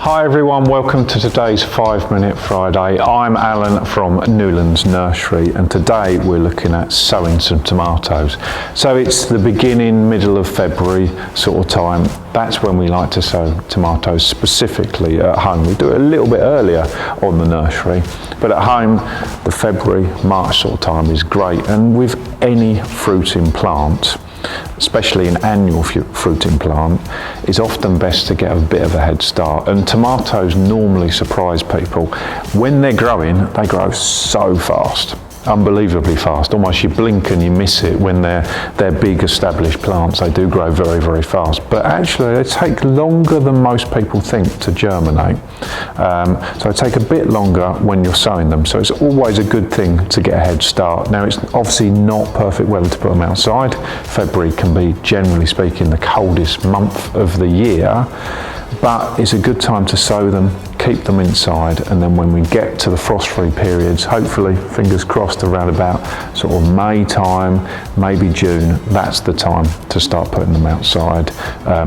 Hi everyone, welcome to today's 5 Minute Friday. I'm Alan from Newlands Nursery and today we're looking at sowing some tomatoes. So it's the beginning, middle of February sort of time. That's when we like to sow tomatoes, specifically at home. We do it a little bit earlier on the nursery, but at home the February, March sort of time is great. And with any fruiting plant, especially an annual fruiting plant, it's often best to get a bit of a head start. And tomatoes normally surprise people. When they're growing, they grow so fast, unbelievably fast. Almost you blink and you miss it. When they're big established plants, they do grow very, very fast. But actually they take longer than most people think to germinate. So they take a bit longer when you're sowing them. So it's always a good thing to get a head start. Now it's obviously not perfect weather to put them outside. February can be, generally speaking, the coldest month of the year. But it's a good time to sow them, keep them inside, and then when we get to the frost-free periods, hopefully, fingers crossed, around about sort of May time, maybe June, that's the time to start putting them outside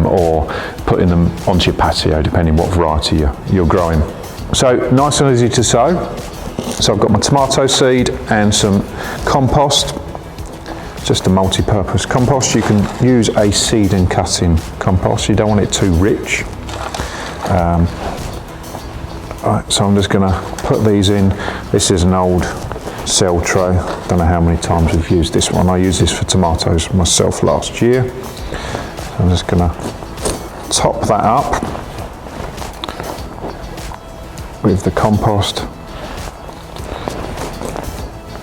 or putting them onto your patio, depending what variety you're growing. So nice and easy to sow. So I've got my tomato seed and some compost. Just a multi-purpose compost. You can use a seed and cutting compost. You don't want it too rich. Right, so I'm just going to put these in. This is an old cell tray. Don't know how many times we've used this one. I used this for tomatoes myself last year. So I'm just going to top that up with the compost.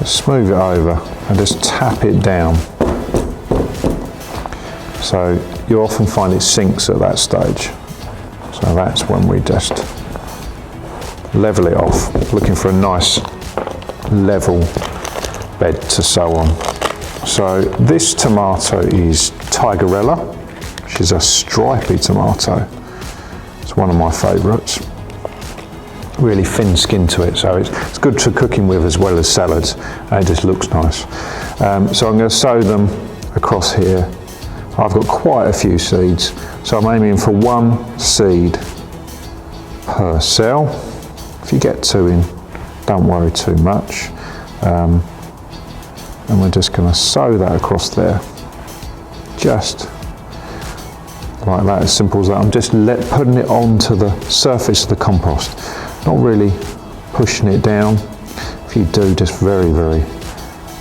Just smooth it over and just tap it down. So you often find it sinks at that stage. So that's when we just level it off, looking for a nice level bed to sow on. So this tomato is Tigerella, which is a stripy tomato. It's one of my favourites. Really thin skin to it, so it's good for cooking with as well as salads, and it just looks nice. So I'm going to sow them across here. I've got quite a few seeds, so I'm aiming for 1 seed per cell. If you get 2 in, don't worry too much. And we're just going to sow that across there, just like that, as simple as that. I'm just putting it onto the surface of the compost, not really pushing it down. If you do, just very, very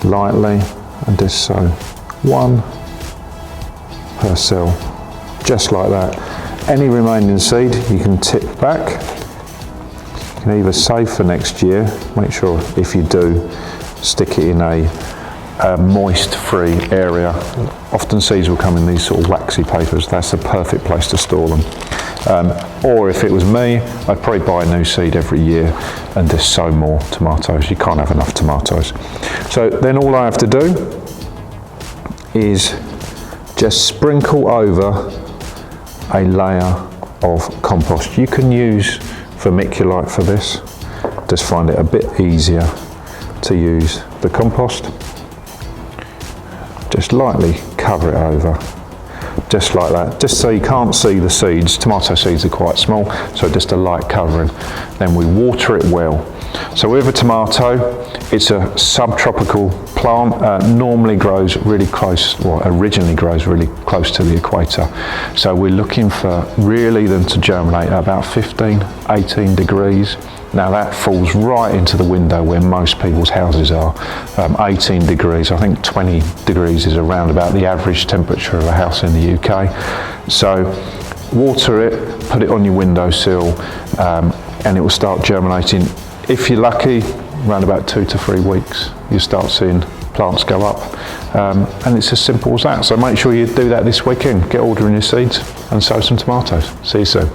lightly, and just sow 1 per cell, just like that. Any remaining seed you can tip back. You can either save for next year. Make sure, if you do, stick it in a moist-free area. Often seeds will come in these sort of waxy papers. That's the perfect place to store them. Or if it was me, I'd probably buy a new seed every year and just sow more tomatoes. You can't have enough tomatoes. So then all I have to do is just sprinkle over a layer of compost. You can use vermiculite for this. Just find it a bit easier to use the compost. Just lightly cover it over, just like that, just so you can't see the seeds. Tomato seeds are quite small, so just a light covering. Then we water it well. So with a tomato, it's a subtropical plant, normally grows really close, well, originally grows really close to the equator. So we're looking for really them to germinate at about 15, 18 degrees. Now that falls right into the window where most people's houses are, 18 degrees. I think 20 degrees is around about the average temperature of a house in the UK. So water it, put it on your windowsill, and it will start germinating. If you're lucky, around about 2 to 3 weeks, you start seeing plants go up. And it's as simple as that. So make sure you do that this weekend. Get ordering your seeds and sow some tomatoes. See you soon.